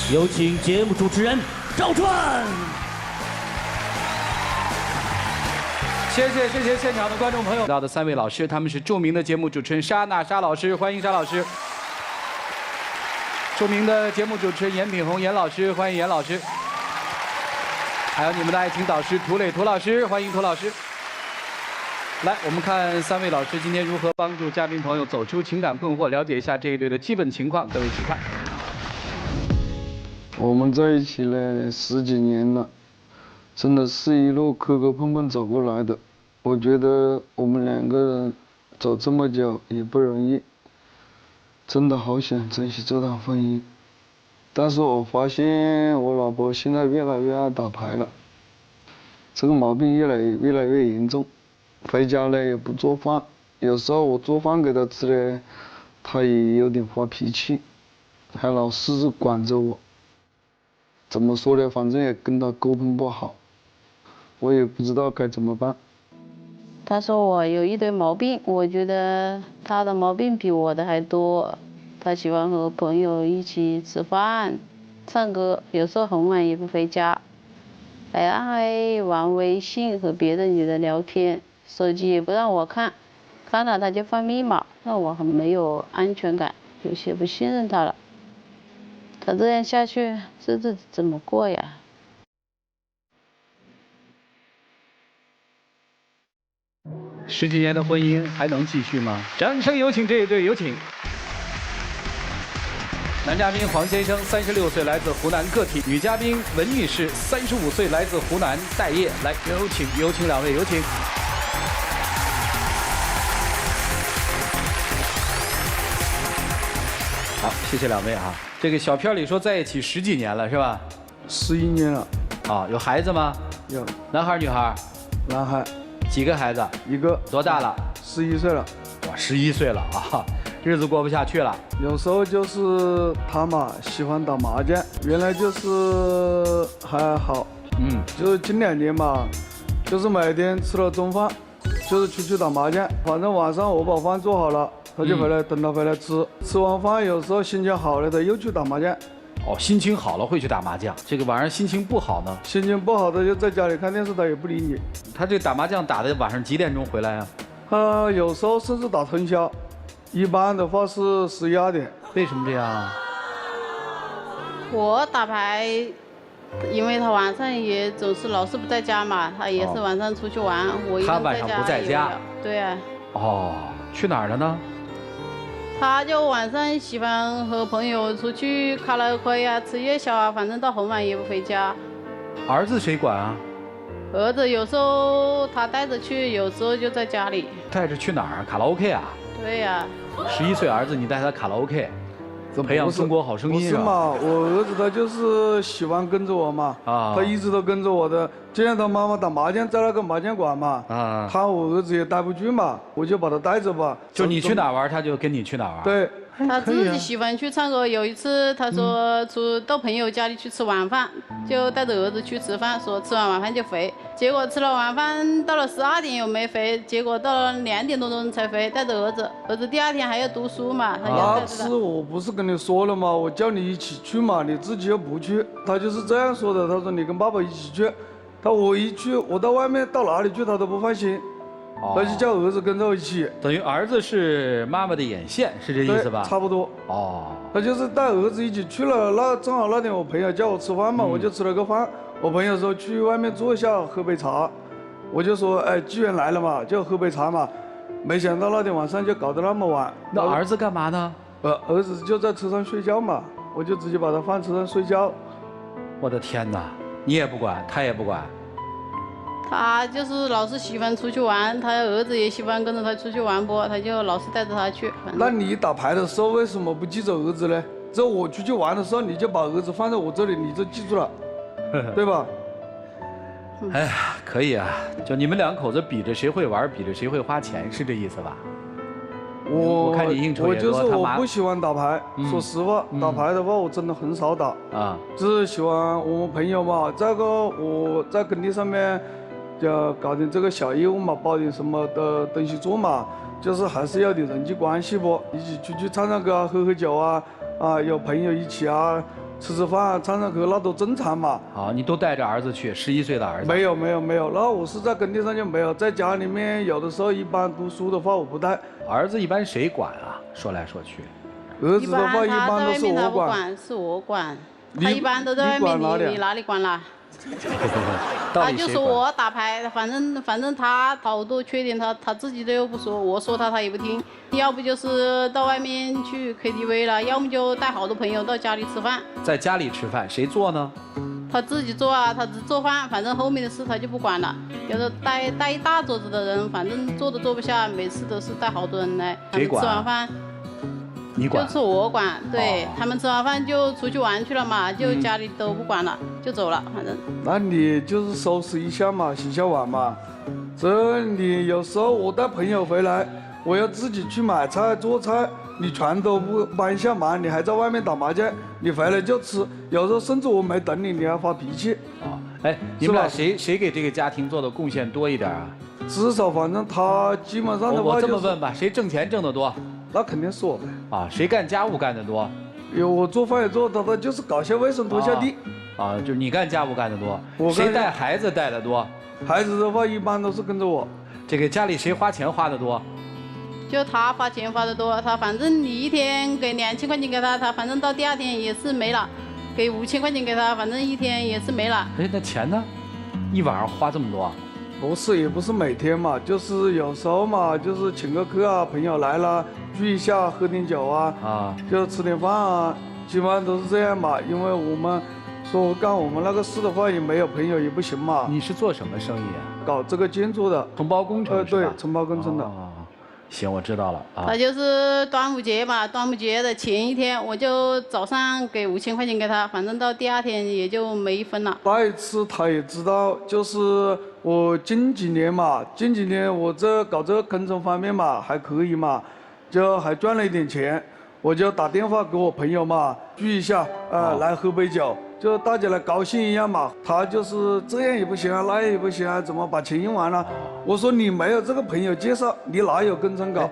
有请节目主持人赵传。谢谢现场的观众朋友。到的3位老师，他们是著名的节目主持人沙娜沙老师，欢迎沙老师。著名的节目主持人严品宏严老师，欢迎严老师。还有你们的爱情导师涂磊涂老师，欢迎涂老师。来，我们看3位老师今天如何帮助嘉宾朋友走出情感困惑，了解一下这一对的基本情况。各位一起看。我们在一起了10几年了，真的是一路磕磕碰碰走过来的。我觉得我们2个人走这么久也不容易，真的好想珍惜这段婚姻。但是我发现我老婆现在越来越爱打牌了，这个毛病越来越严重。回家了也不做饭，有时候我做饭给她吃了，她也有点发脾气，还老是管着我。怎么说呢？反正也跟她沟通不好，我也不知道该怎么办。他说我有一堆毛病，我觉得他的毛病比我的还多。他喜欢和朋友一起吃饭、唱歌，有时候很晚也不回家，还爱玩微信和别的女的聊天，手机也不让我看，看了他就放密码，让我很没有安全感，有些不信任他了。他这样下去，日子怎么过呀？10几年的婚姻还能继续吗？掌声有请这一对，有请。男嘉宾黄先生，36岁，来自湖南个体；女嘉宾文女士，35岁，来自湖南待业。来，有请2位，有请。好，谢谢2位啊。这个小片里说在一起10几年了，是吧11年了。啊，有孩子吗？有。男孩女孩？男孩。几个孩子？1个。多大了？11岁了。哇，11岁了啊，日子过不下去了。有时候就是他嘛喜欢打麻将，原来就是还好，就是近2年嘛，就是每天吃了中饭，就是出去打麻将，反正晚上我把饭做好了，他就回来等他回来吃，吃完饭有时候心情好了，他又去打麻将。哦，心情好了会去打麻将，这个晚上心情不好呢？心情不好的就在家里看电视，他也不理你。他这打麻将打的晚上几点钟回来啊？他有时候甚至打通宵，一般的话是11、2点。为什么这样啊？我打牌，因为他晚上也总是老是不在家嘛，他也是晚上出去玩，我一个人在家。他晚上不在家。对啊。哦，去哪儿了呢？他就晚上喜欢和朋友出去卡拉 OK 啊，吃夜宵啊，反正到很晚也不回家。儿子谁管啊？儿子有时候他带着去，有时候就在家里。带着去哪儿？卡拉 OK 啊？对呀。11岁儿子，你带他卡拉 OK， 培养中国好声音是嘛？我儿子他就是喜欢跟着我嘛，他一直都跟着我的。就像他妈妈打麻将在那个麻将馆嘛，我儿子也待不住嘛，我就把他带着吧。就你去哪玩，他就跟你去哪玩。对。他自己喜欢去唱歌。有一次他说到朋友家里去吃晚饭，就带着儿子去吃饭，说吃完晚饭就回。结果吃了晚饭到了12点又没回，结果到了2点多钟才回，带着儿子。儿子第2天还要读书嘛，他就带着他。我不是跟你说了吗？我叫你一起去嘛，你自己又不去。他就是这样说的。他说你跟爸爸一起去。我一去，我到外面到哪里去他都不放心。他就叫儿子跟着我一起，等于儿子是妈妈的眼线，是这意思吧？差不多。哦，他就是带儿子一起去了，正好那天我朋友叫我吃饭嘛，我就吃了个饭。我朋友说去外面坐一下喝杯茶，我就说哎，既然来了嘛，就喝杯茶嘛。没想到那天晚上就搞得那么晚。那儿子干嘛呢？儿子就在车上睡觉嘛，我就直接把他放车上睡觉。我的天哪，你也不管，他也不管。他就是老是喜欢出去玩，他儿子也喜欢跟着他出去玩不，他就老是带着他去。那你打牌的时候为什么不记着儿子呢？只有我出去玩的时候，你就把儿子放在我这里，你就记住了，对吧？哎呀，可以啊，就你们2口子比着谁会玩，比着谁会花钱，是这意思吧？我看你应酬也多，我不喜欢打牌，说实话，打牌的话我真的很少打啊，只是喜欢我们朋友嘛。再个我在工地上面。就搞点这个小业务嘛，包点什么的东西做嘛，就是还是要点人际关系不，一起出去唱唱歌啊，喝喝酒啊，有朋友一起啊，吃饭、唱唱歌那都正常嘛。好，你都带着儿子去，11岁的儿子。没有，那我是在耕地上就没有，在家里面有的时候一般读书的话我不带。儿子一般谁管啊？说来说去。儿子的话一般都是我管，是我管。他一般都在外面，你哪里管了？他就说我打牌，反正他好多缺点他自己都又不说，我说他也不听。要不就是到外面去 KTV 了，要么就带好多朋友到家里吃饭。在家里吃饭，谁做呢？他自己做啊，他只做饭，反正后面的事他就不管了。有的带一大桌子的人，反正坐都坐不下，每次都是带好多人来。谁管？吃完饭。你管？就是我管，对、他们吃完饭就出去玩去了嘛，就家里都不管了，就走了，反正。那你就是收拾一下嘛，洗下碗嘛。这你有时候我带朋友回来，我要自己去买菜做菜，你全都不帮一下忙，你还在外面打麻将，你回来就吃，有时候甚至我没等你，你还发脾气。哎，你们俩谁给这个家庭做的贡献多一点啊？至少反正他基本上的话、我这么问吧，谁挣钱挣得多？那肯定是我呗。谁干家务干得多？我做饭也做，他就是搞些卫生拖下地。就是你干家务干得多。谁带孩子带得多？孩子的话一般都是跟着我。这个家里谁花钱花得多？就他花钱花得多，他反正你一天给2000块钱给他反正到第2天也是没了；给5000块钱给他，反正一天也是没了。那钱呢？一晚上花这么多？也不是每天嘛，就是有时候嘛，就是请个客啊，朋友来了聚一下，喝点酒啊，就吃点饭啊，基本上都是这样嘛。因为我们说干我们那个事的话，也没有朋友也不行嘛。你是做什么生意啊？搞这个建筑的，承包工程是吧？对，承包工程的。行，我知道了啊。他就是端午节嘛，端午节的前一天，我就早上给5000块钱给他，反正到第2天也就没一分了。那一次他也知道，就是我近几年我搞这个工程方面嘛还可以嘛，就还赚了一点钱，我就打电话给我朋友嘛聚一下，来喝杯酒。就大家来高兴一样嘛，他就是这样也不行啊，那样也不行啊，怎么把钱用完了？我说你没有这个朋友介绍，你哪有工程搞？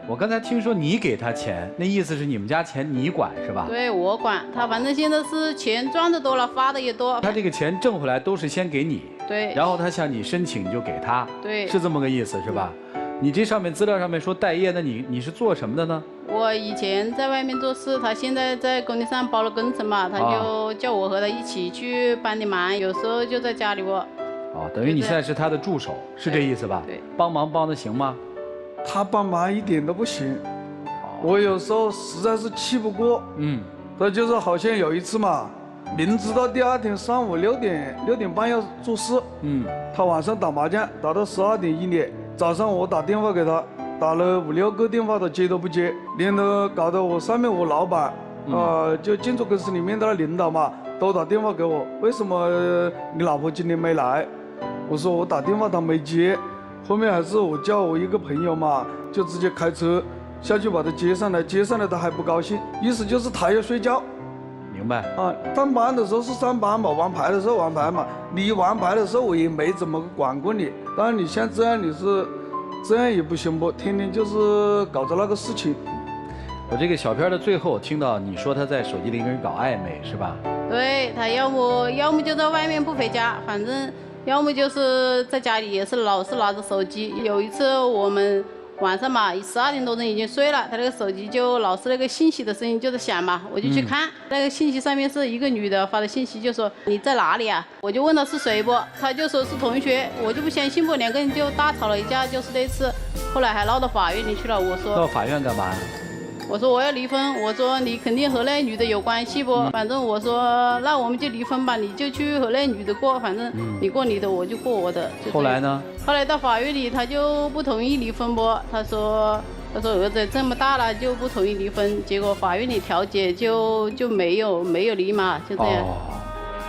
我刚才听说你给他钱，那意思是你们家钱你管是吧？对，我管他，反正现在是钱赚的多了，发的也多。他这个钱挣回来都是先给你，对，然后他向你申请就给他，对，是这么个意思是吧？你这上面资料上面说待业，那你是做什么的呢？我以前在外面做事，他现在在工地上包了工程嘛，他就叫我和他一起去帮点忙，有时候就在家里喔。等于你现在是他的助手，是这意思吧？对，帮忙帮得行吗？他帮忙一点都不行，我有时候实在是气不过。他就是好像有一次嘛，明知道第2天上午6点半要做事，他晚上打麻将打到12点1点，早上我打电话给他。打了5、6个电话，他接都不接，连得搞得我上面我老板，就建筑公司里面的领导嘛，都打电话给我，为什么你老婆今天没来？我说我打电话他没接，后面还是我叫我一个朋友嘛，就直接开车下去把他接上来他还不高兴，意思就是他要睡觉。明白上班的时候是上班嘛，玩牌的时候玩牌嘛，你玩牌的时候我也没怎么管过你，当然你像这样这样也不行不，天天就是搞着那个事情。我这个小片的最后听到你说他在手机里跟人搞暧昧是吧？对，他要么就在外面不回家，反正要么就是在家里也是老是拿着手机。有一次我们晚上嘛，12点多钟已经睡了，他那个手机就老是那个信息的声音就在响嘛，我就去看，那个信息上面是一个女的发的信息，就说你在哪里啊？我就问他是谁不，他就说是同学，我就不相信不，两个人就大吵了一架，就是那次，后来还闹到法院里去了。我说到法院干嘛？我说我要离婚，我说你肯定和那女的有关系不？反正我说那我们就离婚吧，你就去和那女的过，反正你过你的，我就过我的。后来呢？后来到法院里，他就不同意离婚不？他说儿子这么大了就不同意离婚，结果法院里调解就没有离嘛，就这样。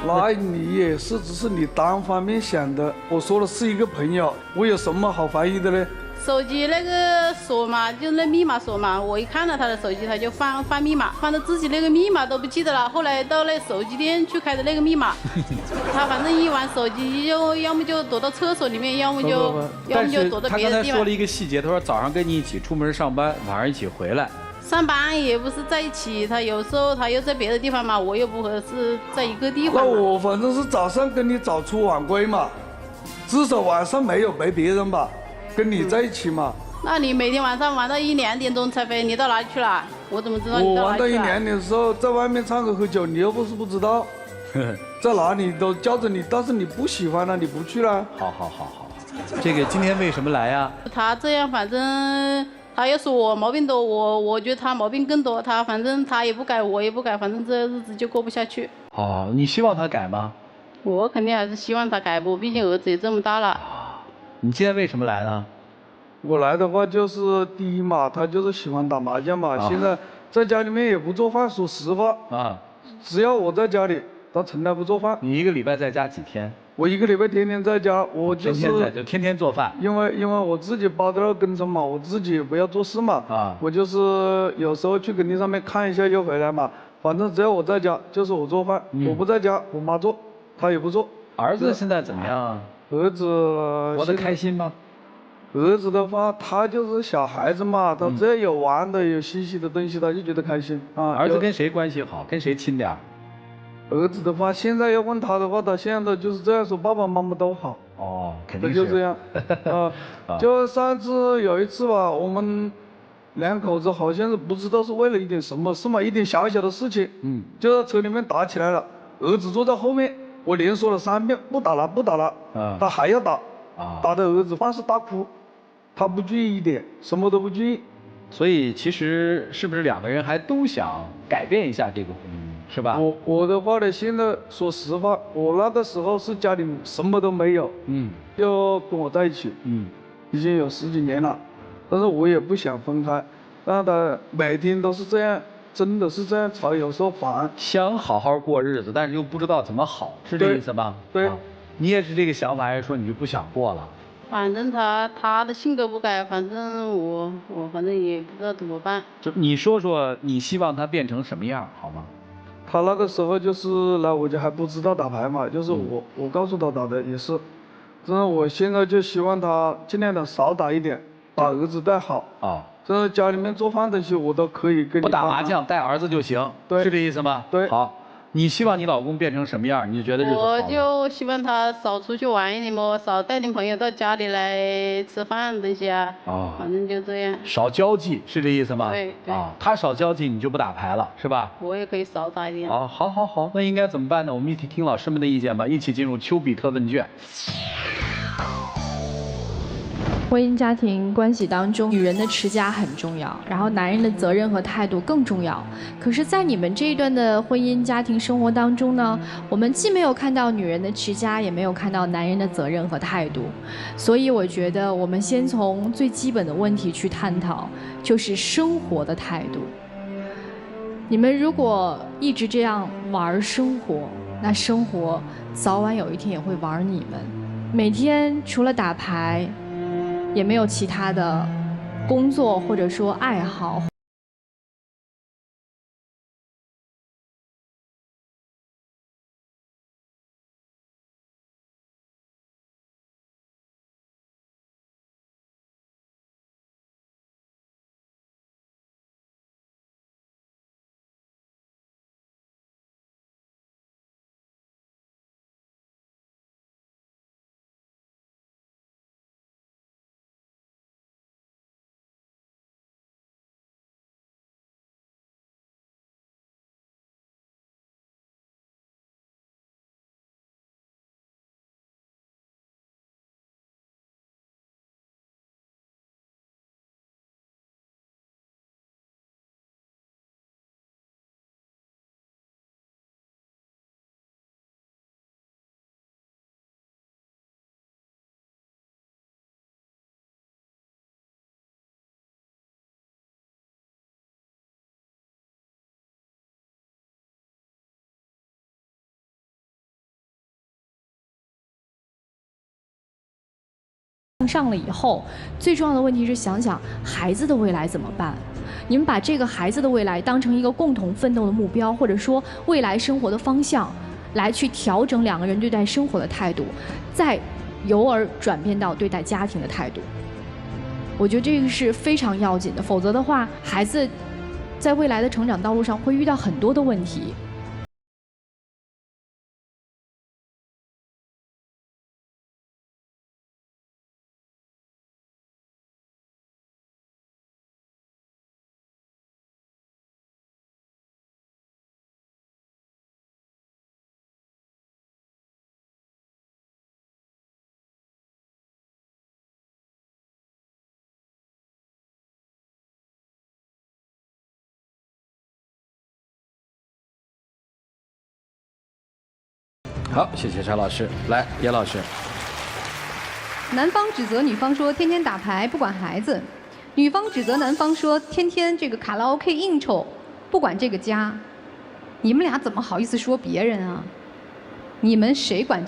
那你也是只是你单方面想的，我说的是一个朋友，我有什么好怀疑的呢？手机那个锁嘛，就是那密码锁嘛，我一看到他的手机，他就放密码，放到自己那个密码都不记得了。后来到那手机店去开的那个密码，他反正一玩手机就要么就躲到厕所里面，要么就躲到别的地方。他刚才说了一个细节，他说早上跟你一起出门上班，晚上一起回来。上班也不是在一起，他有时候他又在别的地方嘛，我又不合适在一个地方。那我反正是早上跟你早出晚归嘛，至少晚上没有陪别人吧，跟你在一起嘛。那你每天晚上玩到1、2点钟才回，你到哪里去了？我怎么知道你我到哪里去了？玩到1、2点的时候，在外面唱歌喝酒，你又不是不知道，在哪里都叫着你，但是你不喜欢了，你不去了。好，这个今天为什么来呀？他这样，反正他要说我毛病多，我觉得他毛病更多。他反正他也不改，我也不改，反正这日子就过不下去。哦，你希望他改吗？我肯定还是希望他改不，毕竟儿子也这么大了。你今天为什么来呢？我来的话就是第一嘛，他就是喜欢打麻将嘛，现在在家里面也不做饭，说实话啊，只要我在家里，他从来不做饭。你1个礼拜在家几天？我1个礼拜天天在家，我就是天天做饭。因为我自己包的那个工程嘛，我自己也不要做事嘛，我就是有时候去工地上面看一下就回来嘛，反正只要我在家就是我做饭，我不在家我妈做，她也不做。儿子现在怎么样啊？儿子活得开心吗？儿子的话，他就是小孩子嘛，他只要有玩的、有嬉戏的东西，他就觉得开心啊。儿子跟谁关系好？跟谁亲点儿？儿子的话，现在要问他的话，他现在就是这样说，爸爸妈妈都好。哦，肯定是。就这样，就上次有一次吧，我们2口子好像是不知道是为了一点什么事嘛，一点小小的事情，就在车里面打起来了。儿子坐在后面，我连说了3遍不打了，不打了，他还要打，打的儿子放肆大哭。他不注意一点，什么都不注意，所以其实是不是2个人还都想改变一下这个婚姻，是吧？我的话呢，现在说实话，我那个时候是家里什么都没有，就跟我在一起，已经有10几年了，但是我也不想分开，让他每天都是这样，真的是这样吵，有时候烦。想好好过日子，但是又不知道怎么好，是这意思吗？对。你也是这个想法，还是说你就不想过了？反正他的性格不改，反正我反正也不知道怎么办。就你说说，你希望他变成什么样，好吗？他那个时候就是来我家还不知道打牌嘛，就是我告诉他打的也是，真的我现在就希望他尽量的少打一点，把儿子带好。真的家里面做饭东西我都可以跟你不打麻将，带儿子就行，对，是这意思吗？对。好。你希望你老公变成什么样？你就觉得日子好？我就希望他少出去玩一点嘛，少带点朋友到家里来吃饭这些啊。反正就这样。少交际是这意思吗？对。他少交际，你就不打牌了，是吧？我也可以少打一点。好，那应该怎么办呢？我们一起听老师们的意见吧，一起进入丘比特问卷。婚姻家庭关系当中，女人的持家很重要，然后男人的责任和态度更重要。可是，在你们这一段的婚姻家庭生活当中呢，我们既没有看到女人的持家，也没有看到男人的责任和态度。所以，我觉得我们先从最基本的问题去探讨，就是生活的态度。你们如果一直这样玩生活，那生活早晚有一天也会玩你们。每天除了打牌，也没有其他的工作或者说爱好。上了以后，最重要的问题是想想孩子的未来怎么办。你们把这个孩子的未来当成一个共同奋斗的目标，或者说未来生活的方向，来去调整2个人对待生活的态度，再由而转变到对待家庭的态度。我觉得这个是非常要紧的，否则的话，孩子在未来的成长道路上会遇到很多的问题。好，谢谢柴老师。来，严老师。男方指责女方说天天打牌不管孩子，女方指责男方说天天这个卡拉 OK 应酬不管这个家。你们俩怎么好意思说别人啊？你们谁管？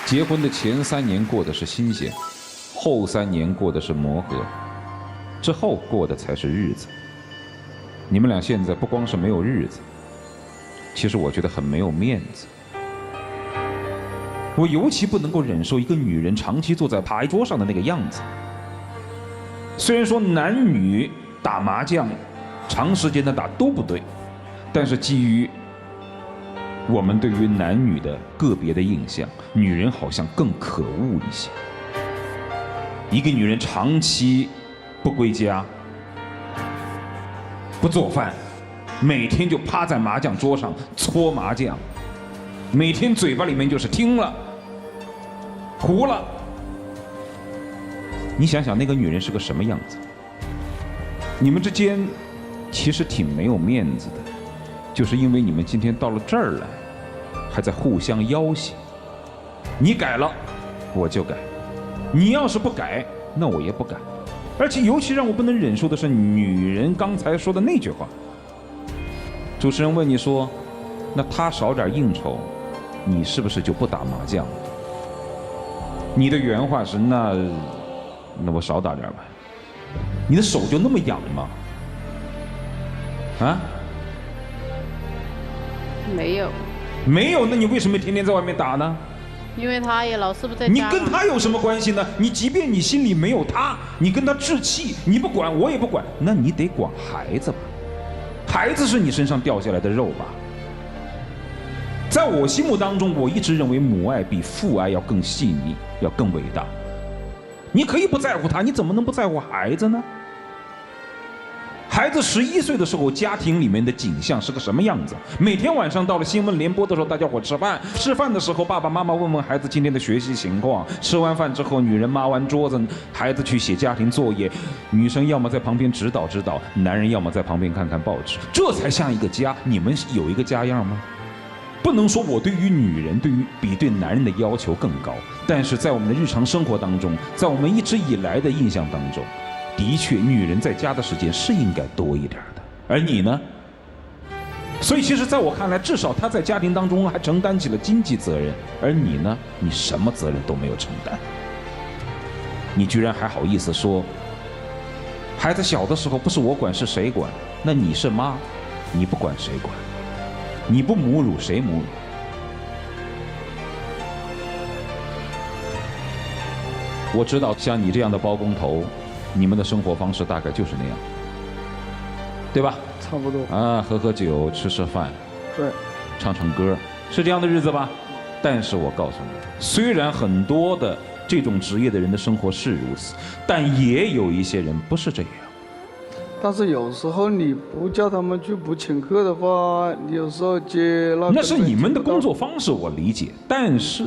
结婚的前3年过的是新鲜，后3年过的是磨合，之后过的才是日子。你们俩现在不光是没有日子，其实我觉得很没有面子。我尤其不能够忍受一个女人长期坐在牌桌上的那个样子。虽然说男女打麻将，长时间的打都不对，但是基于我们对于男女的个别的印象，女人好像更可恶一些。一个女人长期不归家，不做饭，每天就趴在麻将桌上搓麻将，每天嘴巴里面就是听了胡了。你想想那个女人是个什么样子？你们之间其实挺没有面子的，就是因为你们今天到了这儿来，还在互相要挟。你改了，我就改；你要是不改，那我也不改。而且尤其让我不能忍受的是女人刚才说的那句话。主持人问你说，那他少点应酬，你是不是就不打麻将？你的原话是那我少打点吧。你的手就那么痒吗？啊？没有，没有，那你为什么天天在外面打呢？因为他也老是不在家。你跟他有什么关系呢？你即便你心里没有他，你跟他置气，你不管我也不管，那你得管孩子吧？孩子是你身上掉下来的肉吧？在我心目当中，我一直认为母爱比父爱要更细腻，要更伟大。你可以不在乎他，你怎么能不在乎孩子呢？孩子11岁的时候，家庭里面的景象是个什么样子？每天晚上到了新闻联播的时候，大家伙吃饭，吃饭的时候，爸爸妈妈问问孩子今天的学习情况。吃完饭之后，女人抹完桌子，孩子去写家庭作业，女生要么在旁边指导指导，男人要么在旁边看看报纸，这才像一个家。你们有一个家样吗？不能说我对于女人比对男人的要求更高，但是在我们的日常生活当中，在我们一直以来的印象当中，的确女人在家的时间是应该多一点的。而你呢？所以其实在我看来，至少她在家庭当中还承担起了经济责任，而你呢，你什么责任都没有承担。你居然还好意思说孩子小的时候不是我管是谁管？那你是妈，你不管谁管？你不母乳谁母乳？我知道像你这样的包工头，你们的生活方式大概就是那样，对吧？差不多啊，喝喝酒，吃吃饭，对，唱唱歌，是这样的日子吧？但是我告诉你，虽然很多的这种职业的人的生活是如此，但也有一些人不是这样。但是有时候你不叫他们去不请客的话，你有时候接那是你们的工作方式，我理解。但是，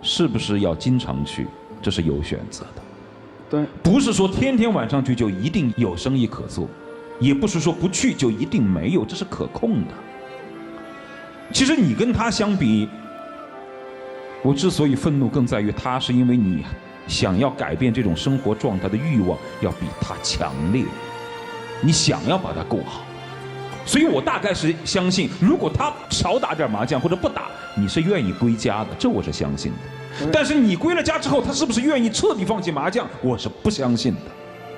是不是要经常去，这是有选择的。对，不是说天天晚上去就一定有生意可做，也不是说不去就一定没有，这是可控的。其实你跟他相比，我之所以愤怒，更在于他是因为你想要改变这种生活状态的欲望要比他强烈。你想要把它过好，所以我大概是相信，如果他少打点麻将或者不打，你是愿意归家的，这我是相信的。但是你归了家之后，他是不是愿意彻底放弃麻将，我是不相信的。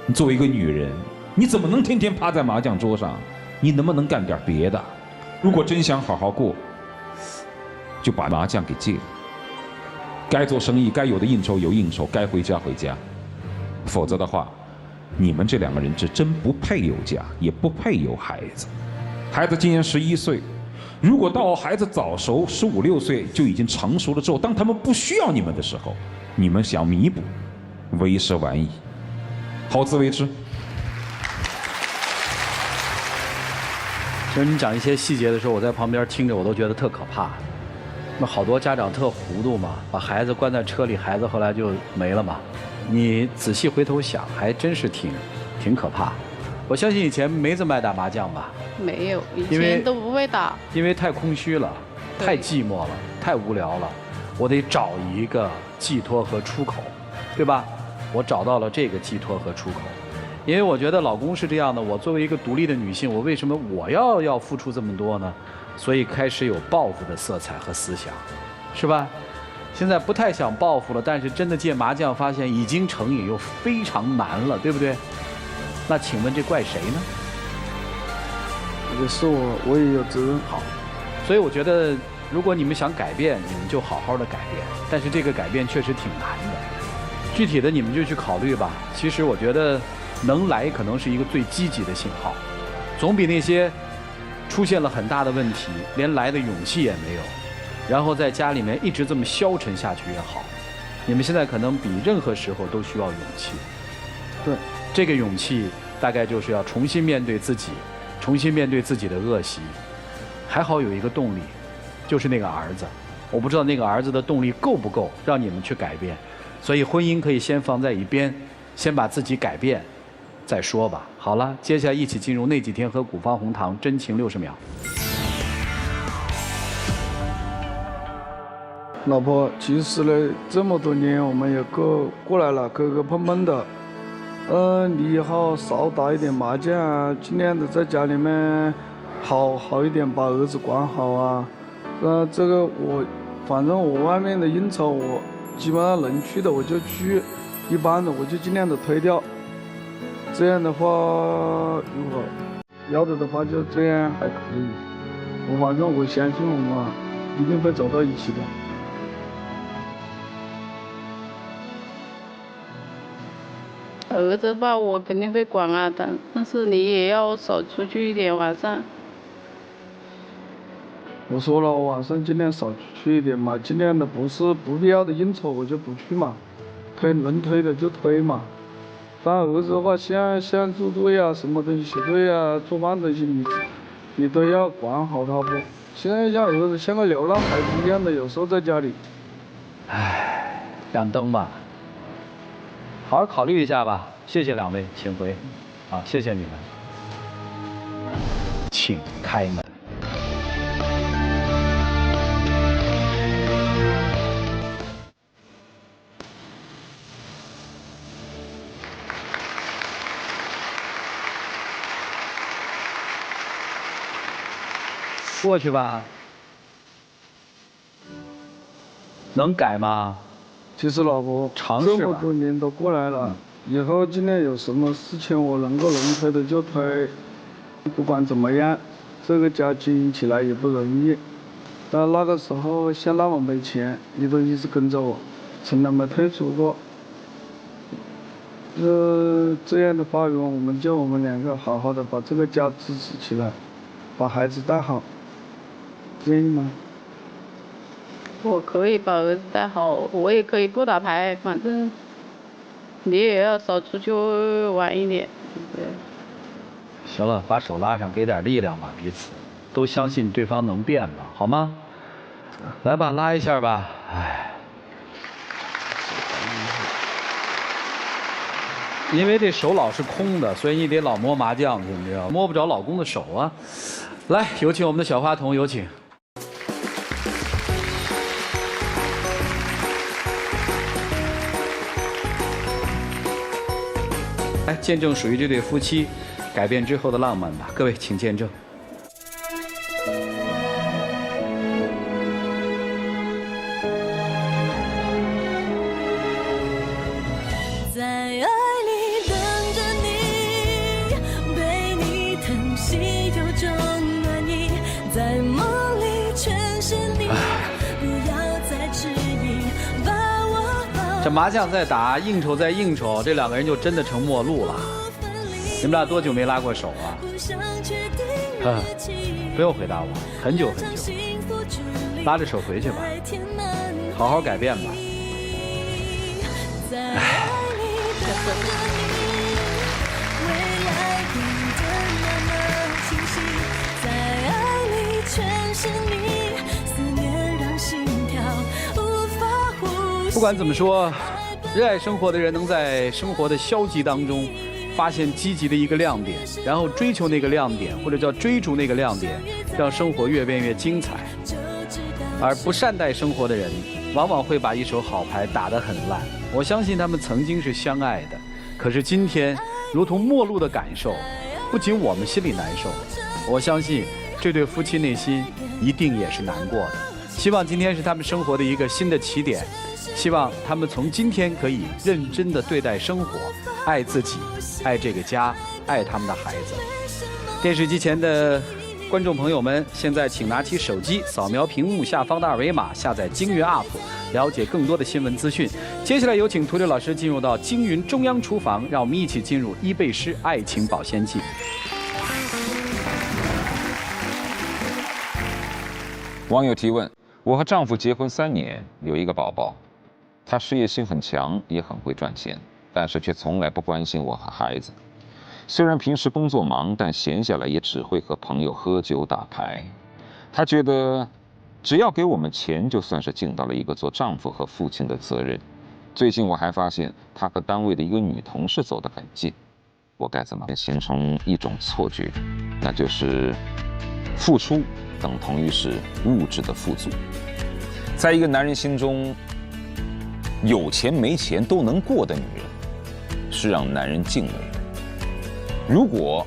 你作为一个女人，你怎么能天天趴在麻将桌上？你能不能干点别的？如果真想好好过，就把麻将给戒了。该做生意，该有的应酬有应酬，该回家回家，否则的话，你们这两个人是真不配有家，也不配有孩子。孩子今年11岁，如果到孩子早熟15、16岁就已经成熟了之后，当他们不需要你们的时候，你们想弥补，为时晚矣。好自为之。其实你讲一些细节的时候，我在旁边听着，我都觉得特可怕。那好多家长特糊涂嘛，把孩子关在车里，孩子后来就没了嘛。你仔细回头想，还真是挺可怕。我相信以前没这么爱打麻将吧？没有，以前都不会打。因为太空虚了，太寂寞了，太无聊了，我得找一个寄托和出口，对吧？我找到了这个寄托和出口。因为我觉得老公是这样的，我作为一个独立的女性，我为什么我要付出这么多呢？所以开始有报复的色彩和思想，是吧？现在不太想报复了，但是真的戒麻将发现已经成瘾又非常难了，对不对？那请问这怪谁呢？也是我也有责任。好，所以我觉得如果你们想改变，你们就好好的改变，但是这个改变确实挺难的。具体的你们就去考虑吧。其实我觉得能来可能是一个最积极的信号，总比那些出现了很大的问题，连来的勇气也没有，然后在家里面一直这么消沉下去越好。你们现在可能比任何时候都需要勇气。对，这个勇气大概就是要重新面对自己，重新面对自己的恶习。还好有一个动力，就是那个儿子。我不知道那个儿子的动力够不够让你们去改变，所以婚姻可以先放在一边，先把自己改变再说吧。好了，接下来一起进入那几天和古方红糖真情60秒。老婆，其实呢，这么多年我们也过来了，磕磕碰碰的。你也好少打一点麻将啊，尽量的在家里面好一点，把儿子管好啊。这个反正我外面的应酬我基本上能去的我就去，一般的我就尽量的推掉。这样的话，如果要的话就这样还可以。反正我相信我们一定会走到一起的。儿子吧，我肯定会管啊，但是你也要少出去一点，晚上。我说了，晚上尽量少去一点嘛，尽量的不必要的应酬我就不去嘛，能推的就推嘛。当儿子的话，想组队呀，什么东西队呀，做饭东西你都要管好他不？现在像儿子像个流浪孩子一样的，有时候在家里。唉，亮灯吧，好好考虑一下吧。谢谢两位，请回。啊，谢谢你们，请开门。过去吧，能改吗？其实老婆，尝试吧。这么多年都过来了，以后今天有什么事情我能推的就推，不管怎么样，这个家经营起来也不容易。但那个时候像那么没钱，你都一直跟着我，从来没退出过。这样的发育，我们两个好好的把这个家支持起来，把孩子带好。愿意吗？我可以把儿子带好，我也可以不打牌，反正你也要少出去玩一点。对。行了，把手拉上，给点力量吧，彼此都相信对方能变吧，好吗？来吧，拉一下吧。唉，因为这手老是空的，所以你得老摸麻将去，你知道吗？摸不着老公的手啊。来，有请我们的小花童，有请。来，见证属于这对夫妻改变之后的浪漫吧，各位请见证。在爱里等着你，被你疼惜有种暖意，在梦里全是你，不要再迟疑，把我抱。这麻将在打，应酬在应酬，这两个人就真的成陌路了。你们俩多久没拉过手啊？不用回答我，很久很久。拉着手回去吧，好好改变吧。唉。不管怎么说，热爱生活的人能在生活的消极当中发现积极的一个亮点，然后追求那个亮点，或者叫追逐那个亮点，让生活越变越精彩。而不善待生活的人，往往会把一手好牌打得很烂。我相信他们曾经是相爱的，可是今天如同陌路的感受，不仅我们心里难受，我相信这对夫妻内心一定也是难过的。希望今天是他们生活的一个新的起点，希望他们从今天可以认真地对待生活，爱自己，爱这个家，爱他们的孩子。电视机前的观众朋友们，现在请拿起手机，扫描屏幕下方的二维码，下载京云 App， 了解更多的新闻资讯。接下来有请涂磊老师进入到京云中央厨房，让我们一起进入伊贝诗爱情保鲜剂。网友提问：我和丈夫结婚3年，有一个宝宝，他事业心很强，也很会赚钱，但是却从来不关心我和孩子。虽然平时工作忙，但闲下来也只会和朋友喝酒打牌。他觉得只要给我们钱，就算是尽到了一个做丈夫和父亲的责任。最近我还发现他和单位的一个女同事走得很近，我该怎么形成一种错觉，那就是付出等同于是物质的富足。在一个男人心中，有钱没钱都能过的女人，是让男人敬畏的。如果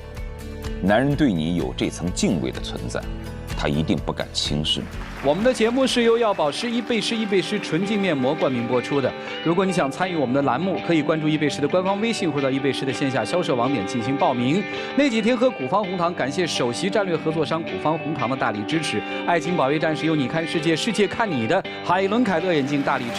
男人对你有这层敬畏的存在，他一定不敢轻视你。我们的节目是由药宝诗伊贝诗纯净面膜冠名播出的。如果你想参与我们的栏目，可以关注伊贝诗的官方微信或者伊贝诗的线下销售网点进行报名。那几天喝古方红糖，感谢首席战略合作商古方红糖的大力支持。爱情保卫战是由你看世界，世界看你的海伦凯勒眼镜大力支持。